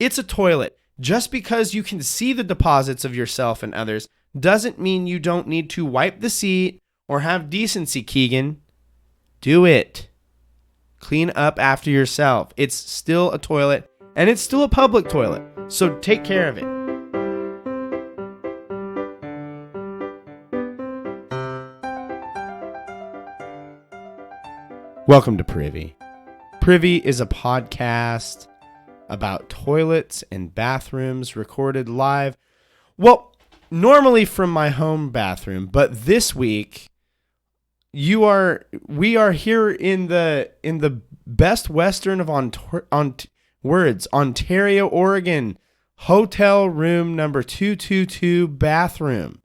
It's a toilet. Just because you can see the deposits of yourself and others doesn't mean you don't need to wipe the seat or have decency, Keegan. Do it. Clean up after yourself. It's still a toilet, and it's still a public toilet, so take care of it. Welcome to Privy. Privy is a podcast about toilets and bathrooms recorded live. Well, normally from my home bathroom, but this week we are here in the best western of Ontario, Oregon, hotel room number 222 bathroom.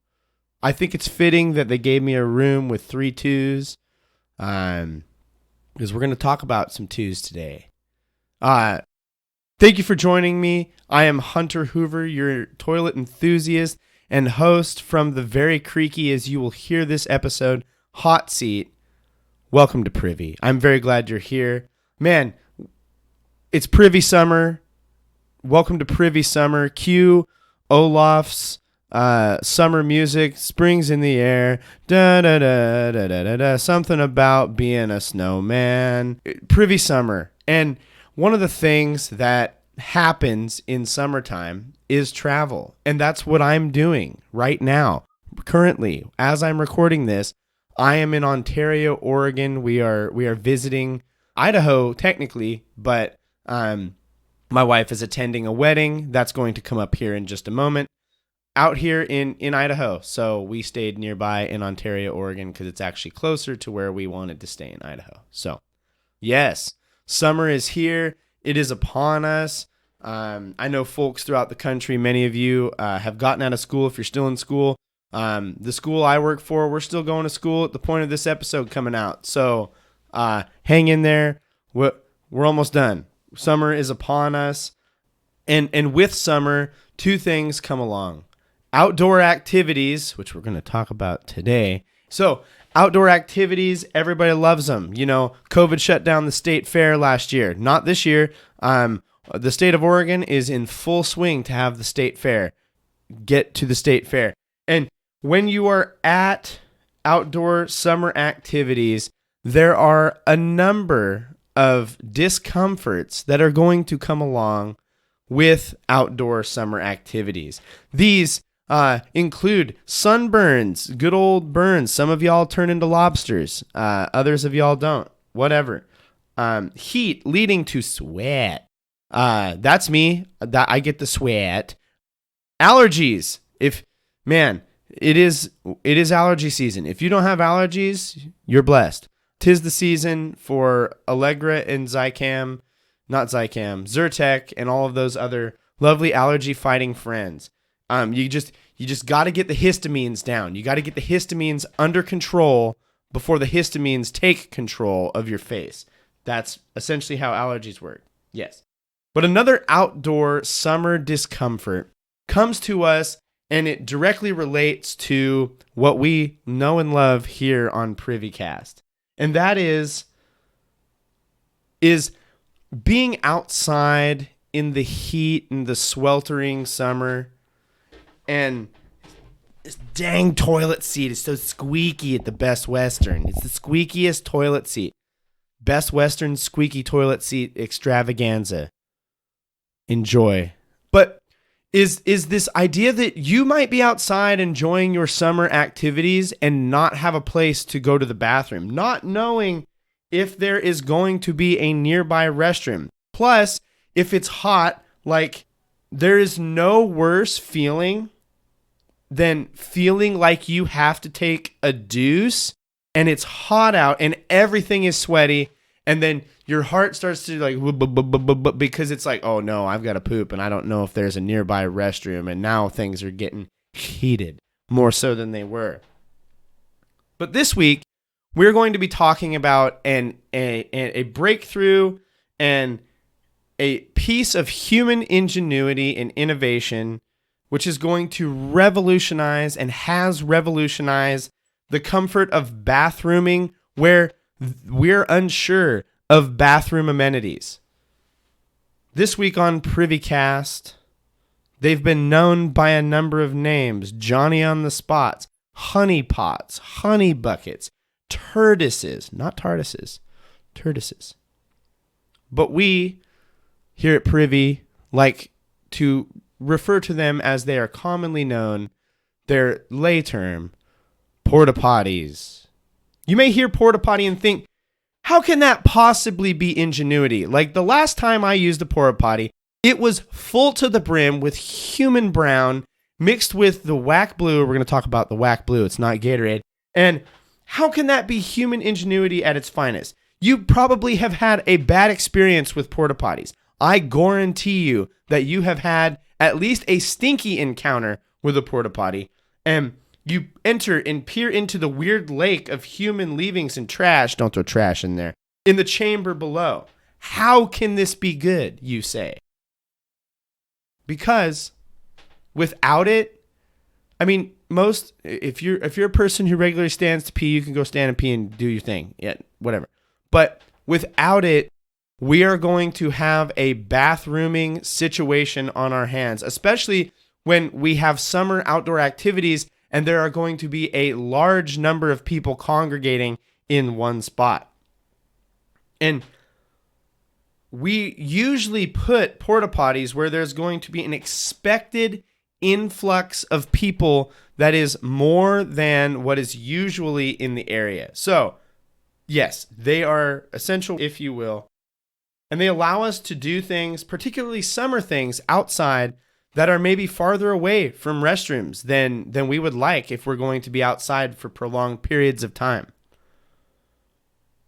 I think it's fitting that they gave me a room with 3 twos, because we're going to talk about some twos today. Thank you for joining me. I am Hunter Hoover, your toilet enthusiast and host from the very creaky, as you will hear this episode, hot seat. Welcome to Privy. I'm very glad you're here. Man, it's Privy summer. Welcome to Privy summer. Cue Olaf's summer music, springs in the air, da da da da da da da, something about being a snowman. Privy summer. And one of the things that happens in summertime is travel. And that's what I'm doing right now. Currently, as I'm recording this, I am in Ontario, Oregon. We are visiting Idaho, technically, but my wife is attending a wedding. That's going to come up here in just a moment. Out here in Idaho. So we stayed nearby in Ontario, Oregon, because it's actually closer to where we wanted to stay in Idaho. So, yes, summer is here. It is upon us. I know folks throughout the country, many of you have gotten out of school if you're still in school. The school I work for, we're still going to school at the point of this episode coming out. So hang in there. We're almost done. Summer is upon us. And with summer, 2 things come along. Outdoor activities, which we're going to talk about today. So outdoor activities, everybody loves them. You know, COVID shut down the state fair last year. Not this year. The state of Oregon is in full swing to have the state fair. Get to the state fair. And when you are at outdoor summer activities, there are a number of discomforts that are going to come along with outdoor summer activities. These include sunburns, good old burns. Some of y'all turn into lobsters. Others of y'all don't. Whatever. Heat leading to sweat. That's me. I get the sweat. Allergies. It is allergy season. If you don't have allergies, you're blessed. 'Tis the season for Allegra and Zyrtec and all of those other lovely allergy fighting friends. You just got to get the histamines down. You got to get the histamines under control before the histamines take control of your face. That's essentially how allergies work. Yes. But another outdoor summer discomfort comes to us, and it directly relates to what we know and love here on Privycast. And that is being outside in the heat and the sweltering summer, and this dang toilet seat is so squeaky at the Best Western. It's the squeakiest toilet seat. Best Western squeaky toilet seat extravaganza. Enjoy. But is this idea that you might be outside enjoying your summer activities and not have a place to go to the bathroom, not knowing if there is going to be a nearby restroom. Plus, if it's hot, like, there is no worse feeling than feeling like you have to take a deuce and it's hot out and everything is sweaty, and then your heart starts to like, because it's like, oh no, I've got to poop and I don't know if there's a nearby restroom, and now things are getting heated more so than they were. But this week, we're going to be talking about a breakthrough and a piece of human ingenuity and innovation, which is going to revolutionize and has revolutionized the comfort of bathrooming where we're unsure of bathroom amenities. This week on Privycast, they've been known by a number of names: Johnny on the Spots, honey pots, honey buckets, turdises, not tardises, turdises. But we here at Privy like to refer to them as they are commonly known, their lay term, Porta Potties. You may hear Porta Potty and think, how can that possibly be Ingenuity? Like the last time I used a Porta Potty, it was full to the brim with human brown mixed with the whack blue. We're going to talk about the whack blue. It's not Gatorade. And how can that be human ingenuity at its finest? You probably have had a bad experience with Porta Potties. I guarantee you that you have had at least a stinky encounter with a Porta Potty. And you enter and peer into the weird lake of human leavings and trash. Don't throw trash in there. In the chamber below. How can this be good, you say? Because without it, I mean, if you're a person who regularly stands to pee, you can go stand and pee and do your thing. Yeah, whatever. But without it, we are going to have a bathrooming situation on our hands, especially when we have summer outdoor activities and there are going to be a large number of people congregating in one spot. And we usually put porta potties where there's going to be an expected influx of people that is more than what is usually in the area. So, yes, they are essential, if you will, and they allow us to do things, particularly summer things, outside that are maybe farther away from restrooms than we would like if we're going to be outside for prolonged periods of time.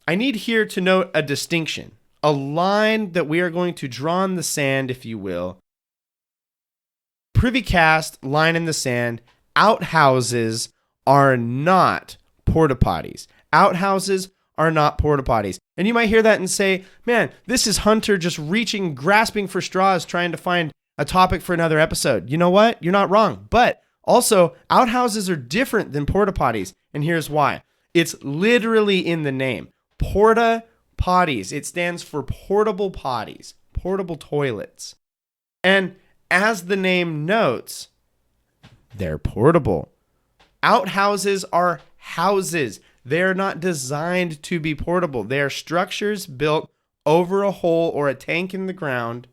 I need here to note a distinction, a line that we are going to draw in the sand, if you will. Privycast, line in the sand, outhouses are not porta potties. Outhouses are not porta potties. And you might hear that and say, man, this is Hunter just reaching, grasping for straws, trying to find a topic for another episode. You know what? You're not wrong. But also, outhouses are different than porta potties. And here's why. It's literally in the name. Porta Potties. It stands for portable potties, portable toilets. And as the name notes, they're portable. Outhouses are houses. They're not designed to be portable. They are structures built over a hole or a tank in the ground,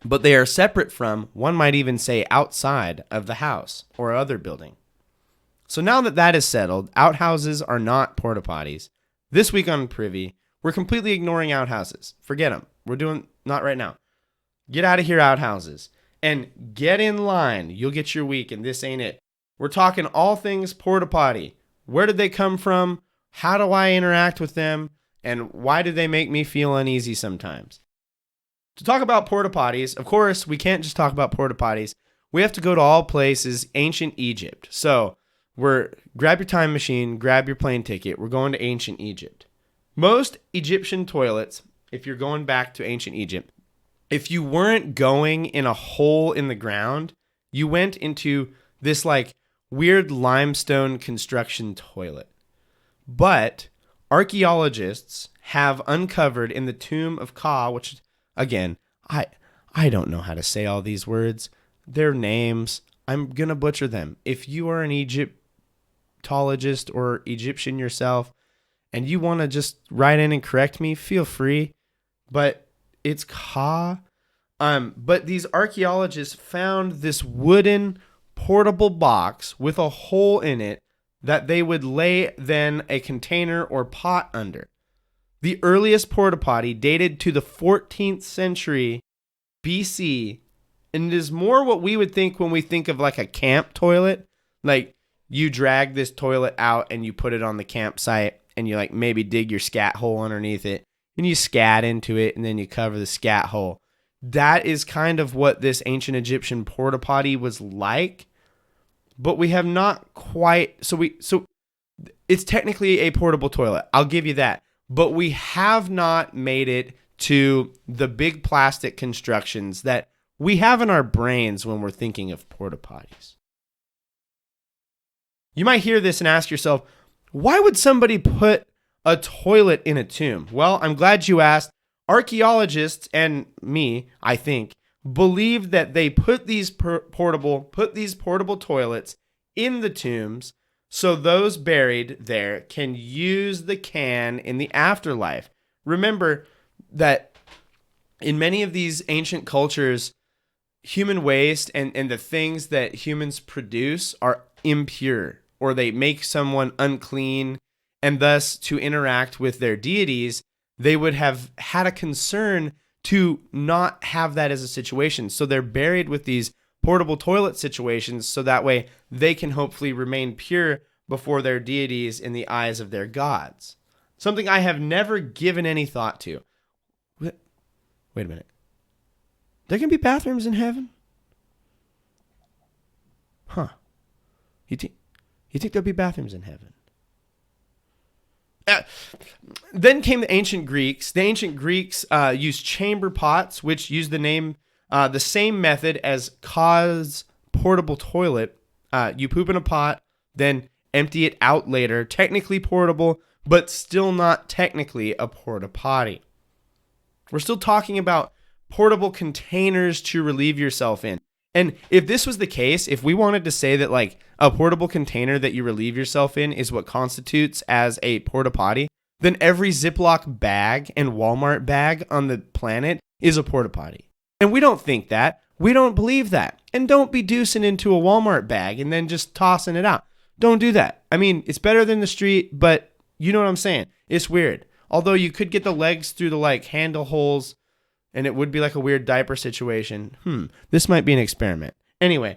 but they are separate from, one might even say, outside of the house or other building. So now that that is settled, outhouses are not porta potties. This week on Privy, we're completely ignoring outhouses. Forget them. We're doing, not right now. Get out of here, outhouses. And get in line. You'll get your week, and this ain't it. We're talking all things porta potty. Where did they come from? How do I interact with them? And why do they make me feel uneasy sometimes? To talk about porta potties, of course, we can't just talk about porta potties. We have to go to all places, ancient Egypt. So grab your time machine, grab your plane ticket. We're going to ancient Egypt. Most Egyptian toilets, if you're going back to ancient Egypt, if you weren't going in a hole in the ground, you went into this like weird limestone construction toilet. But archaeologists have uncovered in the tomb of Ka, which again, I don't know how to say all these words. They're names. I'm going to butcher them. If you are an Egyptologist or Egyptian yourself and you want to just write in and correct me, feel free. But it's Ka. But these archaeologists found this wooden portable box with a hole in it that they would lay then a container or pot under. The earliest porta potty dated to the 14th century BC, and it is more what we would think when we think of like a camp toilet. Like you drag this toilet out and you put it on the campsite and you like maybe dig your scat hole underneath it and you scat into it and then you cover the scat hole. That is kind of what this ancient Egyptian porta potty was like, but we have not quite. So it's technically a portable toilet. I'll give you that. But we have not made it to the big plastic constructions that we have in our brains when we're thinking of porta potties. You might hear this and ask yourself, why would somebody put a toilet in a tomb? Well, I'm glad you asked. Archaeologists and me, I think, believe that they put these portable toilets in the tombs so those buried there can use the can in the afterlife. Remember that in many of these ancient cultures, human waste and the things that humans produce are impure, or they make someone unclean, and thus to interact with their deities, they would have had a concern to not have that as a situation. So they're buried with these portable toilet situations so that way they can hopefully remain pure before their deities in the eyes of their gods. Something I have never given any thought to. Wait a minute. There can be bathrooms in heaven? Huh. You think there'll be bathrooms in heaven? Then came the ancient Greeks. The ancient Greeks used chamber pots, which used the same method as Ka's portable toilet. You poop in a pot, then empty it out later. Technically portable, but still not technically a porta potty. We're still talking about portable containers to relieve yourself in. And if this was the case, if we wanted to say that like a portable container that you relieve yourself in is what constitutes as a porta potty, then every Ziploc bag and Walmart bag on the planet is a porta potty. And we don't think that. We don't believe that. And don't be deucing into a Walmart bag and then just tossing it out. Don't do that. I mean, it's better than the street, but you know what I'm saying. It's weird. Although you could get the legs through the like handle holes, and it would be like a weird diaper situation. This might be an experiment. Anyway,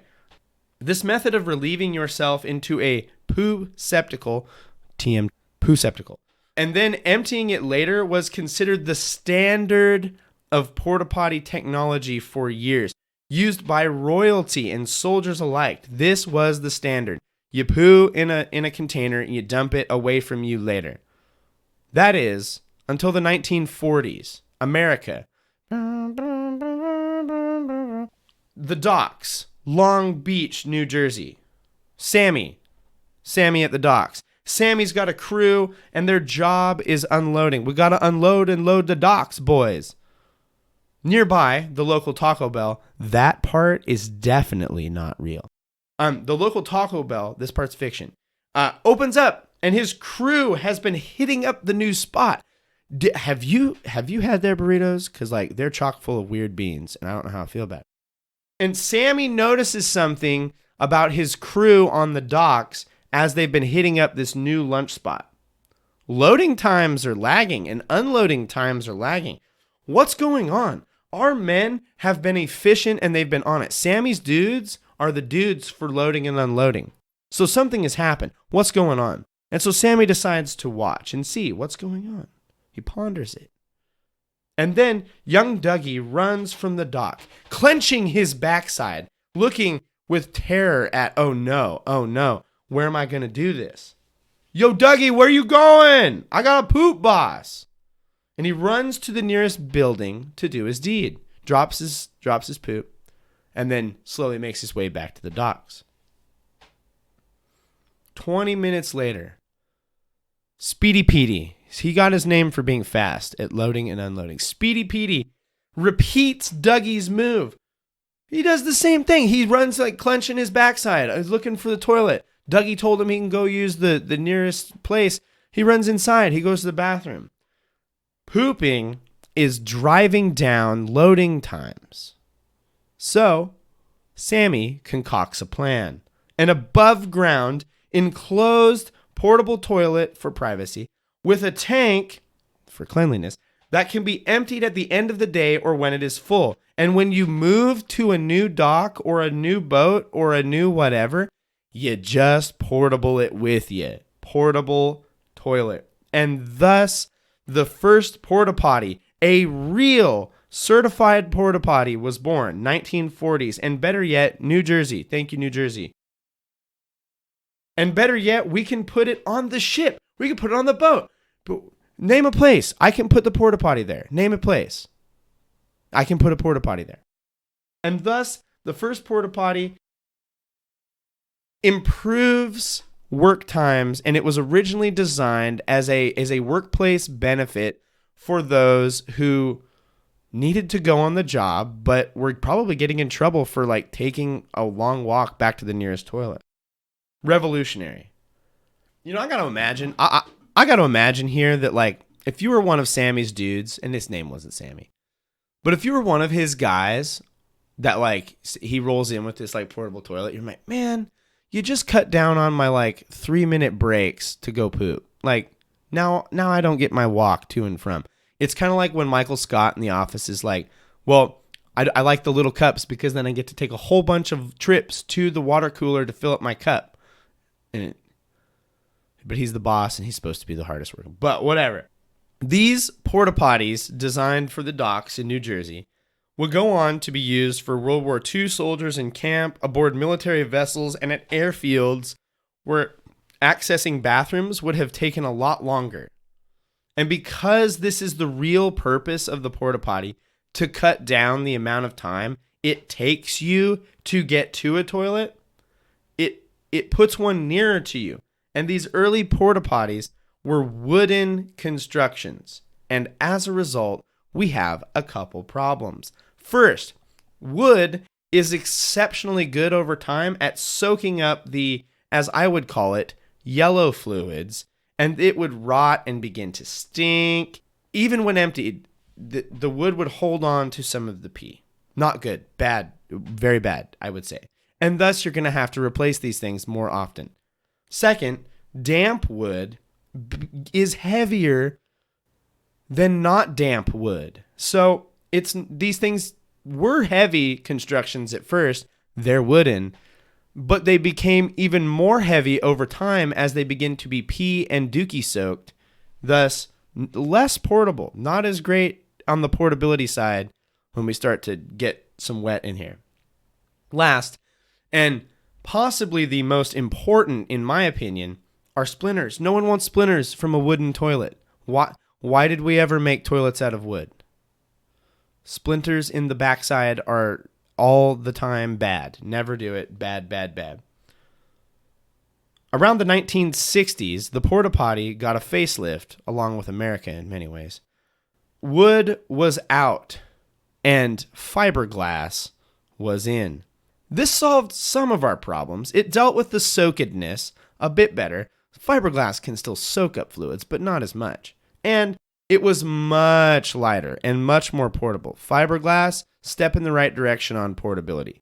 this method of relieving yourself into a poo septicle, and then emptying it later was considered the standard of porta potty technology for years, used by royalty and soldiers alike. This was the standard. You poo in a container and you dump it away from you later. That is until the 1940s, America. The docks, Long Beach, New Jersey. Sammy at the docks. Sammy's got a crew, and their job is unloading. We got to unload and load the docks, boys. Nearby, the local Taco Bell, that part is definitely not real. The local Taco Bell, this part's fiction, opens up, and his crew has been hitting up the new spot. Have you had their burritos? Because like they're chock full of weird beans, and I don't know how I feel about it. And Sammy notices something about his crew on the docks as they've been hitting up this new lunch spot. Loading times are lagging, and unloading times are lagging. What's going on? Our men have been efficient, and they've been on it. Sammy's dudes are the dudes for loading and unloading. So something has happened. What's going on? And so Sammy decides to watch and see what's going on. He ponders it. And then young Dougie runs from the dock, clenching his backside, looking with terror at, oh no, where am I going to do this? Yo, Dougie, where you going? I got a poop, boss. And he runs to the nearest building to do his deed, drops his poop, and then slowly makes his way back to the docks. 20 minutes later, Speedy Petey, he got his name for being fast at loading and unloading. Speedy Petey repeats Dougie's move. He does the same thing. He runs like clenching his backside. He's looking for the toilet. Dougie told him he can go use the nearest place. He runs inside. He goes to the bathroom. Pooping is driving down loading times. So, Sammy concocts a plan. An above ground, enclosed portable toilet for privacy with a tank for cleanliness that can be emptied at the end of the day or when it is full. And when you move to a new dock or a new boat or a new whatever, you just portable it with you. Portable toilet. And thus, the first porta potty, a real certified porta potty, was born, 1940s. And better yet, New Jersey. Thank you, New Jersey. And better yet, we can put it on the ship. We can put it on the boat. But name a place. I can put the porta potty there. Name a place. I can put a porta potty there. And thus, the first porta potty improves work times, and it was originally designed as a workplace benefit for those who needed to go on the job, but were probably getting in trouble for like taking a long walk back to the nearest toilet. Revolutionary. I got to imagine. I got to imagine here that like if you were one of Sammy's dudes, and his name wasn't Sammy, but if you were one of his guys that like he rolls in with this like portable toilet, you're like, man, you just cut down on my like 3-minute breaks to go poop. Like now I don't get my walk to and from. It's kind of like when Michael Scott in The Office is like, well, I like the little cups because then I get to take a whole bunch of trips to the water cooler to fill up my cup. But he's the boss and he's supposed to be the hardest working. But whatever. These porta potties designed for the docks in New Jersey would go on to be used for World War II soldiers in camp, aboard military vessels, and at airfields where accessing bathrooms would have taken a lot longer. And because this is the real purpose of the porta potty, to cut down the amount of time it takes you to get to a toilet, it puts one nearer to you. And these early porta potties were wooden constructions. And as a result, we have a couple problems. First, wood is exceptionally good over time at soaking up the, as I would call it, yellow fluids, and it would rot and begin to stink. Even when emptied, the wood would hold on to some of the pee. Not good, bad, very bad, I would say. And thus, you're going to have to replace these things more often. Second, damp wood is heavier than not damp wood. So these things were heavy constructions at first. They're wooden, but they became even more heavy over time as they begin to be pee and dookie soaked, thus less portable, not as great on the portability side when we start to get some wet in here. Last, and possibly the most important in my opinion, are splinters. No one wants splinters from a wooden toilet. Why did we ever make toilets out of wood? Splinters in the backside are all the time bad. Never do it. Bad, bad, bad. Around the 1960s, the porta potty got a facelift, along with America in many ways. Wood was out, and fiberglass was in. This solved some of our problems. It dealt with the soakedness a bit better. Fiberglass can still soak up fluids, but not as much. And it was much lighter and much more portable. Fiberglass, step in the right direction on portability.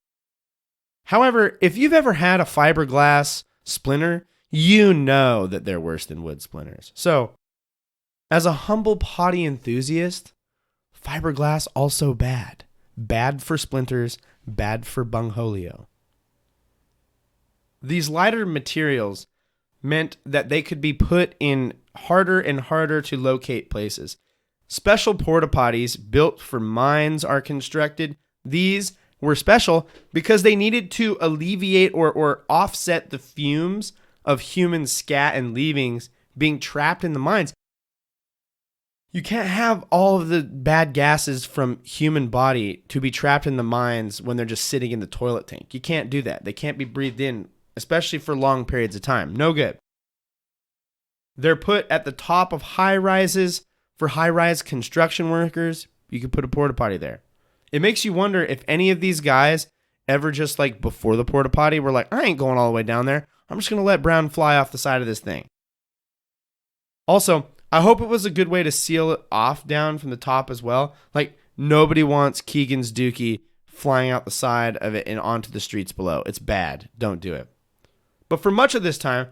However, if you've ever had a fiberglass splinter, you know that they're worse than wood splinters. So, as a humble potty enthusiast, fiberglass also bad. Bad for splinters, bad for bungholio. These lighter materials meant that they could be put in harder and harder to locate places. Special porta potties built for mines are constructed. These were special because they needed to alleviate or offset the fumes of human scat and leavings being trapped in the mines. You can't have all of the bad gases from human body to be trapped in the mines when they're just sitting in the toilet tank. You can't do that. They can't be breathed in, especially for long periods of time. No good. They're put at the top of high-rises for high-rise construction workers. You could put a porta potty there. It makes you wonder if any of these guys ever just like before the porta potty were like, I ain't going all the way down there. I'm just going to let brown fly off the side of this thing. Also, I hope it was a good way to seal it off down from the top as well. Like, nobody wants Keegan's dookie flying out the side of it and onto the streets below. It's bad. Don't do it. But for much of this time,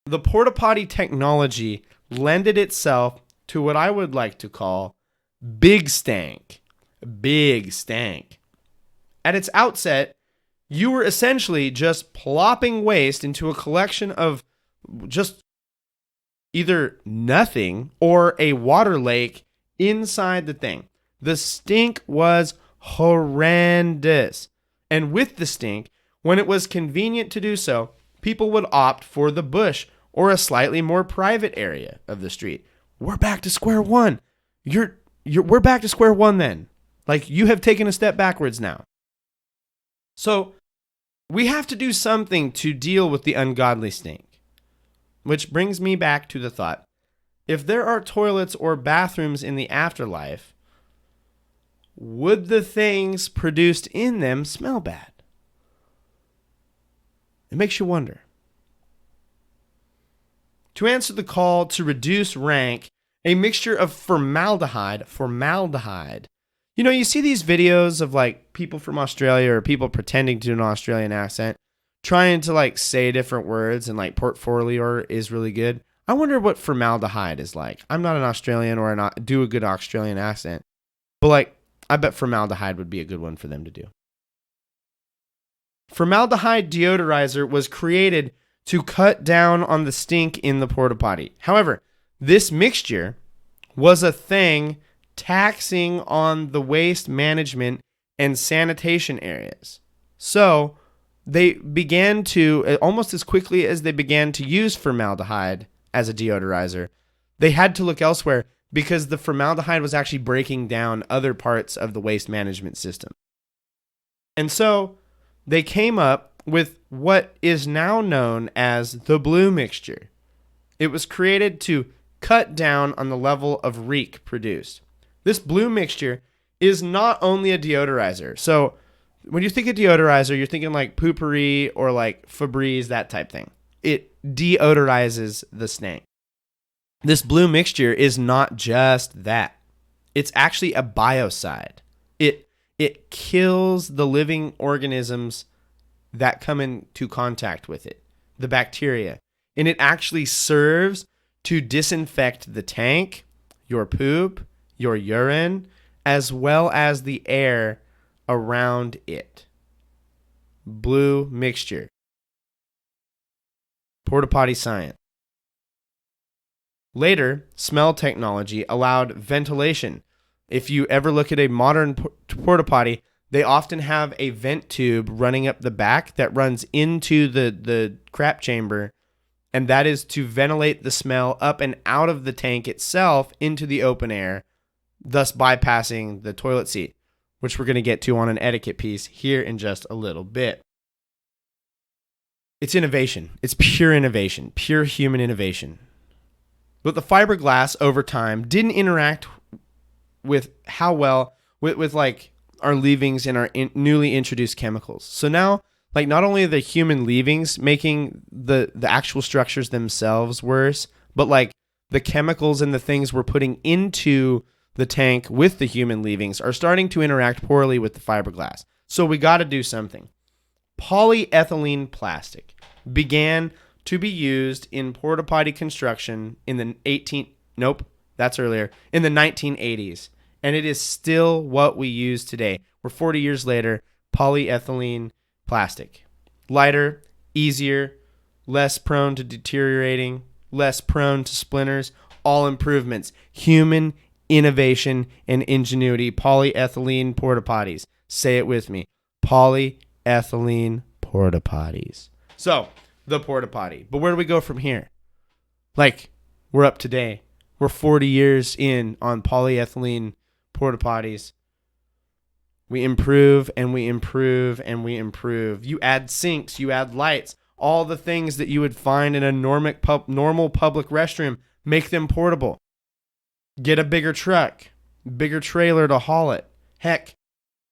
the porta potty technology lended itself to what I would like to call big stank. Big stank. At its outset, you were essentially just plopping waste into a collection of just either nothing or a water lake inside the thing. The stink was horrendous. And with the stink, when it was convenient to do so, people would opt for the bush or a slightly more private area of the street. We're back to square one. We're back to square one then. Like, you have taken a step backwards now. So, we have to do something to deal with the ungodly stink. Which brings me back to the thought, If there are toilets or bathrooms in the afterlife, would the things produced in them smell bad? It makes you wonder. To answer the call to reduce rank, a mixture of formaldehyde. You know, you see these videos of like people from Australia or people pretending to do an Australian accent, trying to like say different words, and like portfolio is really good. I wonder what formaldehyde is like. I'm not an Australian or not do a good Australian accent, but like I bet formaldehyde would be a good one for them to do. Formaldehyde deodorizer was created to cut down on the stink in the porta potty. However, this mixture was a thing taxing on the waste management and sanitation areas. So they began to, almost as quickly as they began to use formaldehyde as a deodorizer, they had to look elsewhere because the formaldehyde was actually breaking down other parts of the waste management system. And so they came up with what is now known as the blue mixture. It was created to cut down on the level of reek produced. This blue mixture is not only a deodorizer. So when you think of deodorizer, you're thinking like Poopery or like Febreze, that type thing. It deodorizes the stank. This blue mixture is not just that. It's actually a biocide. It kills the living organisms that come into contact with it, the bacteria. And it actually serves to disinfect the tank, your poop, your urine, as well as the air around it. Blue mixture. Porta potty science. Later, smell technology allowed ventilation. If you ever look at a modern porta potty, they often have a vent tube running up the back that runs into the crap chamber, and that is to ventilate the smell up and out of the tank itself into the open air, thus bypassing the toilet seat, which we're going to get to on an etiquette piece here in just a little bit. It's innovation. It's pure innovation, pure human innovation. But the fiberglass over time didn't interact with how well with like our leavings and our newly introduced chemicals. So now, like, not only are the human leavings making the actual structures themselves worse, but like the chemicals and the things we're putting into the tank with the human leavings are starting to interact poorly with the fiberglass. So we got to do something. Polyethylene plastic began to be used in porta potty construction in the 1980s. And it is still what we use today. We're 40 years later, polyethylene plastic. Lighter, easier, less prone to deteriorating, less prone to splinters, all improvements. Human innovation and ingenuity. Polyethylene porta potties. Say it with me. Polyethylene porta potties. So, the porta potty. But where do we go from here? Like, we're up today. We're 40 years in on polyethylene porta potties. We improve and we improve and we improve. You add sinks, you add lights, all the things that you would find in a normal public restroom, make them portable. Get a bigger truck, bigger trailer to haul it. Heck,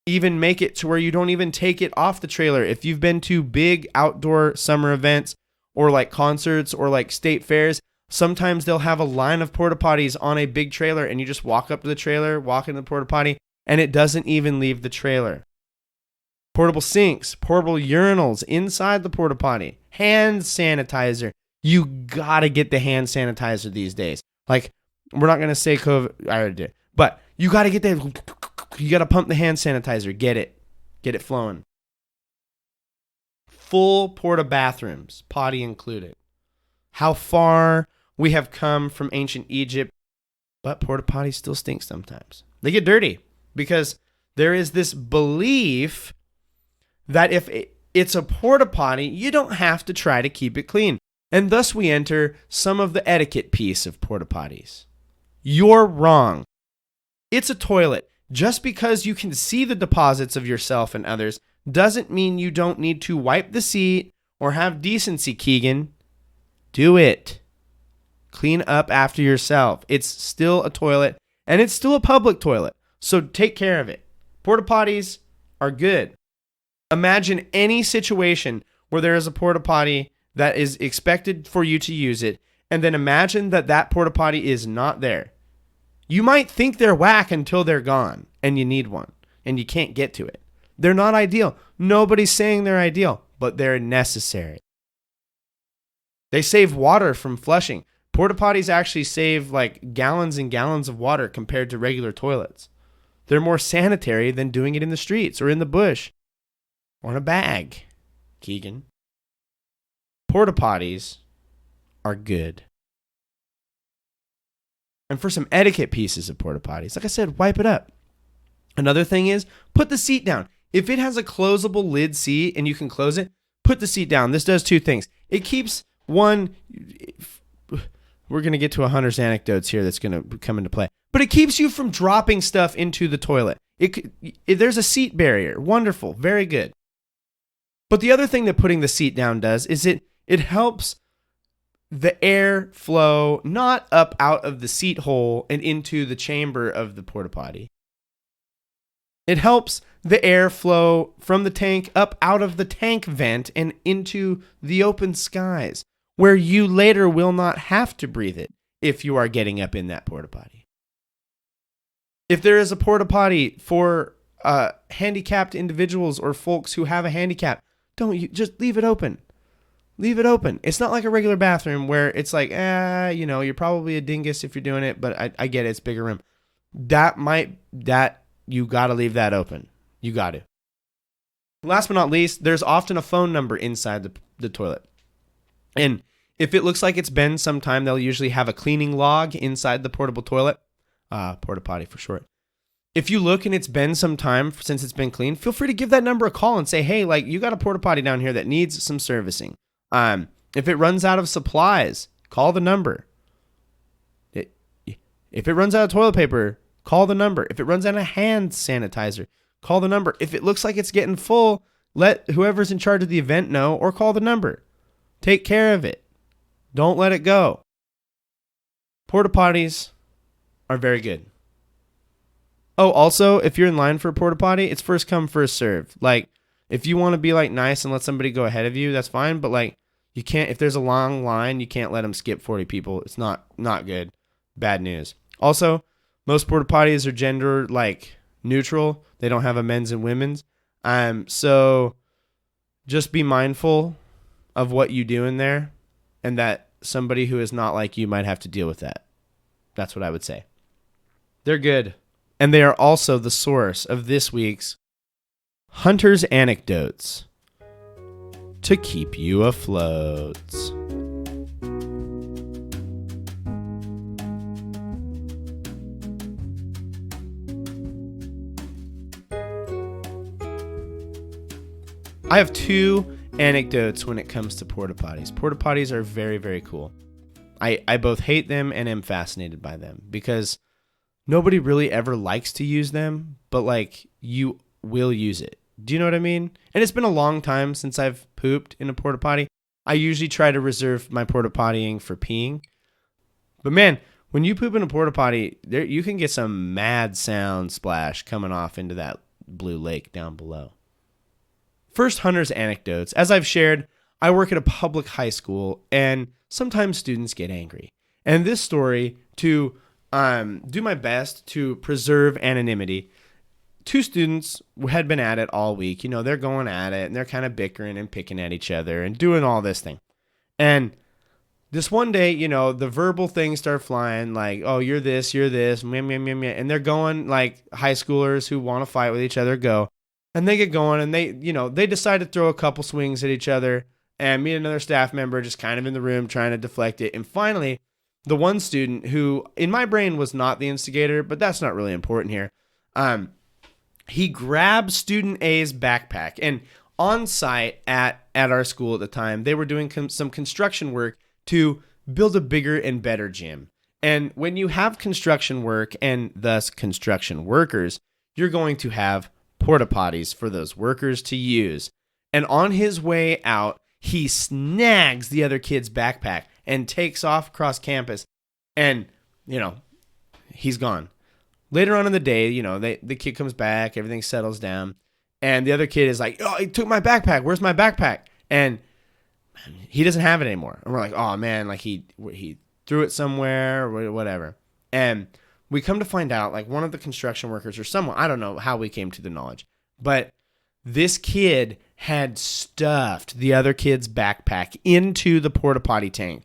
even make it to where you don't even take it off the trailer. If you've been to big outdoor summer events or like concerts or like state fairs, sometimes they'll have a line of porta potties on a big trailer and you just walk up to the trailer, walk into the porta potty, and it doesn't even leave the trailer. Portable sinks, portable urinals inside the porta potty, hand sanitizer. You gotta get the hand sanitizer these days. Like, we're not gonna say COVID, I already did, but you gotta get you gotta pump the hand sanitizer. Get it flowing. Full porta bathrooms, potty included. How far we have come from ancient Egypt, but porta potties still stink sometimes. They get dirty because there is this belief that if it's a porta potty, you don't have to try to keep it clean. And thus we enter some of the etiquette piece of porta potties. You're wrong. It's a toilet. Just because you can see the deposits of yourself and others doesn't mean you don't need to wipe the seat or have decency, Keegan. Do it. Clean up after yourself. It's still a toilet, and it's still a public toilet. So take care of it. Porta potties are good. Imagine any situation where there is a porta potty that is expected for you to use it, and then imagine that porta potty is not there. You might think they're whack until they're gone, and you need one, and you can't get to it. They're not ideal. Nobody's saying they're ideal, but they're necessary. They save water from flushing. Porta potties actually save like gallons and gallons of water compared to regular toilets. They're more sanitary than doing it in the streets or in the bush or in a bag. Keegan. Porta potties are good. And for some etiquette pieces of porta potties, like I said, wipe it up. Another thing is put the seat down. If it has a closable lid seat and you can close it, put the seat down. This does two things. It keeps one, we're going to get to a Hunter's Anecdotes here that's going to come into play, but it keeps you from dropping stuff into the toilet. There's a seat barrier. Wonderful. Very good. But the other thing that putting the seat down does is it helps the air flow not up out of the seat hole and into the chamber of the porta potty. It helps the air flow from the tank up out of the tank vent and into the open skies, where you later will not have to breathe it if you are getting up in that porta potty. If there is a porta potty for handicapped individuals or folks who have a handicap, just leave it open. Leave it open. It's not like a regular bathroom where it's like, you're probably a dingus if you're doing it, but I get it. It's a bigger room. You got to leave that open. You got to. Last but not least, there's often a phone number inside the toilet. And if it looks like it's been some time, they'll usually have a cleaning log inside the portable toilet. Porta potty for short. If you look and it's been some time since it's been cleaned, feel free to give that number a call and say, hey, like you got a porta potty down here that needs some servicing. If it runs out of supplies, call the number. If it runs out of toilet paper, call the number. If it runs out of hand sanitizer, call the number. If it looks like it's getting full, let whoever's in charge of the event know or call the number. Take care of it. Don't let it go. Porta potties are very good. Oh, also, if you're in line for a porta potty, it's first come, first serve. Like, if you want to be like nice and let somebody go ahead of you, that's fine. But like, you can't. If there's a long line, you can't let them skip 40 people. It's not good. Bad news. Also, most porta potties are gender like neutral. They don't have a men's and women's. So just be mindful of what you do in there, and that somebody who is not like you might have to deal with that. That's what I would say. They're good. And they are also the source of this week's Hunter's Anecdotes to keep you afloat. I have two anecdotes when it comes to porta potties. Porta potties are very, very cool. I both hate them and am fascinated by them because nobody really ever likes to use them, but like you will use it. Do you know what I mean? And it's been a long time since I've pooped in a porta potty. I usually try to reserve my porta pottying for peeing. But man, when you poop in a porta potty, you can get some mad sound splash coming off into that blue lake down below. First, Hunter's Anecdotes. As I've shared, I work at a public high school, and sometimes students get angry. And this story, to do my best to preserve anonymity, two students had been at it all week. You know, they're going at it, and they're kind of bickering and picking at each other and doing all this thing. And this one day, you know, the verbal things start flying like, oh, you're this, meh, meh, meh, meh. And they're going like high schoolers who want to fight with each other go. And they get going, and they decide to throw a couple swings at each other, and me and another staff member just kind of in the room trying to deflect it. And finally, the one student who in my brain was not the instigator, but that's not really important here. He grabbed student A's backpack, and on site at our school at the time, they were doing some construction work to build a bigger and better gym. And when you have construction work and thus construction workers, you're going to have porta potties for those workers to use. And on his way out, he snags the other kid's backpack and takes off across campus. And, he's gone. Later on in the day, the kid comes back, everything settles down. And the other kid is like, oh, he took my backpack. Where's my backpack? And he doesn't have it anymore. And we're like, oh, man, like he threw it somewhere or whatever. And we come to find out, like, one of the construction workers or someone, I don't know how we came to the knowledge, but this kid had stuffed the other kid's backpack into the porta potty tank,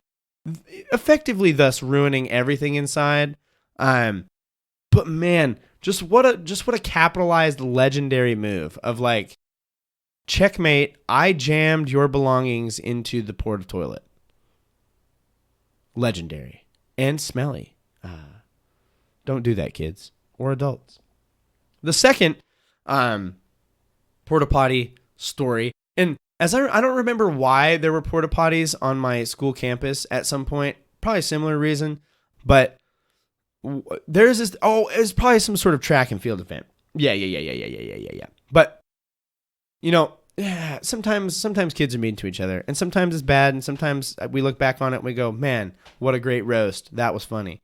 effectively thus ruining everything inside. But man, just what a capitalized legendary move of like, checkmate, I jammed your belongings into the porta toilet. Legendary and smelly. Don't do that, kids or adults. The second porta potty story, and as I don't remember why there were porta potties on my school campus at some point, probably a similar reason, but there's this, it's probably some sort of track and field event. Yeah. But, sometimes kids are mean to each other, and sometimes it's bad, and sometimes we look back on it and we go, man, what a great roast. That was funny.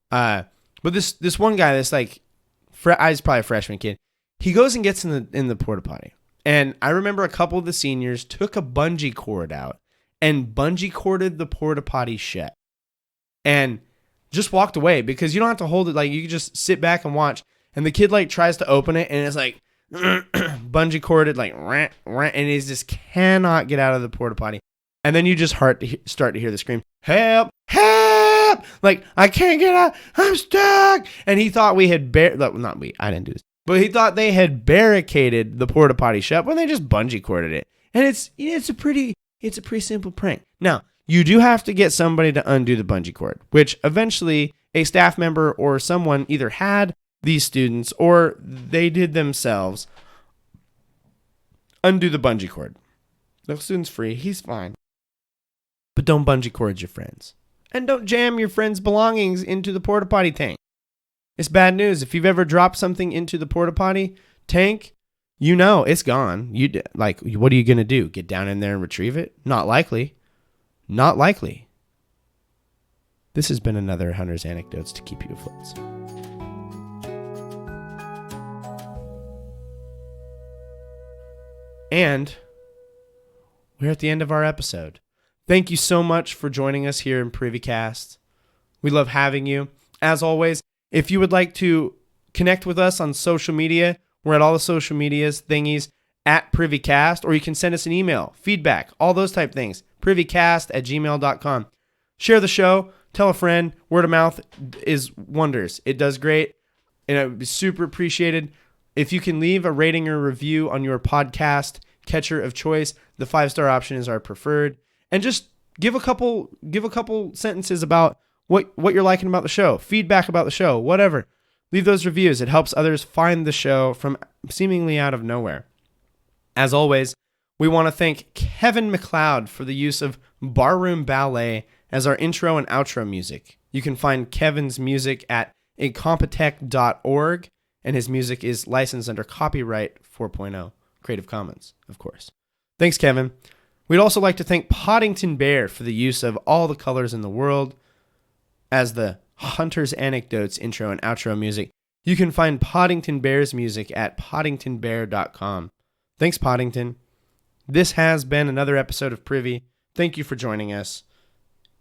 But this one guy, this like, he's probably a freshman kid. He goes and gets in the porta potty. And I remember a couple of the seniors took a bungee cord out and bungee corded the porta potty shut. And just walked away because you don't have to hold it. Like, you can just sit back and watch. And the kid like tries to open it and it's like bungee corded, like, and he just cannot get out of the porta potty. And then you just start to hear the scream, help, help! Like, I can't get out, I'm stuck. And he thought we had I didn't do this, but he thought they had barricaded the porta potty shut when they just bungee corded it. And it's a pretty simple prank. Now, you do have to get somebody to undo the bungee cord, which eventually a staff member or someone either had these students or they did themselves undo the bungee cord. The student's free. He's fine. But don't bungee cord your friends. And don't jam your friends' belongings into the porta potty tank. It's bad news. If you've ever dropped something into the porta potty tank, it's gone. What are you going to do? Get down in there and retrieve it? Not likely. Not likely. This has been another Hunter's Anecdotes to keep you afloat. And we're at the end of our episode. Thank you so much for joining us here in Privycast. We love having you. As always, if you would like to connect with us on social media, we're at all the social medias thingies at Privycast, or you can send us an email, feedback, all those type things. Privycast@gmail.com. Share the show. Tell a friend. Word of mouth is wonders. It does great. And it would be super appreciated if you can leave a rating or review on your podcast catcher of choice. The 5-star option is our preferred. And just give a couple sentences about what you're liking about the show, feedback about the show, whatever. Leave those reviews. It helps others find the show from seemingly out of nowhere. As always, we want to thank Kevin MacLeod for the use of Barroom Ballet as our intro and outro music. You can find Kevin's music at incompetech.org, and his music is licensed under copyright 4.0, Creative Commons, of course. Thanks, Kevin. We'd also like to thank Podington Bear for the use of all the colors in the world as the Hunter's Anecdotes intro and outro music. You can find Podington Bear's music at poddingtonbear.com. Thanks, Podington. This has been another episode of Privy. Thank you for joining us.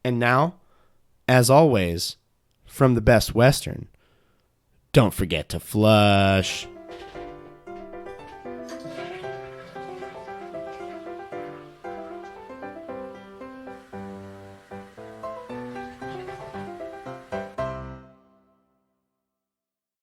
And now, as always, from the Best Western, don't forget to flush.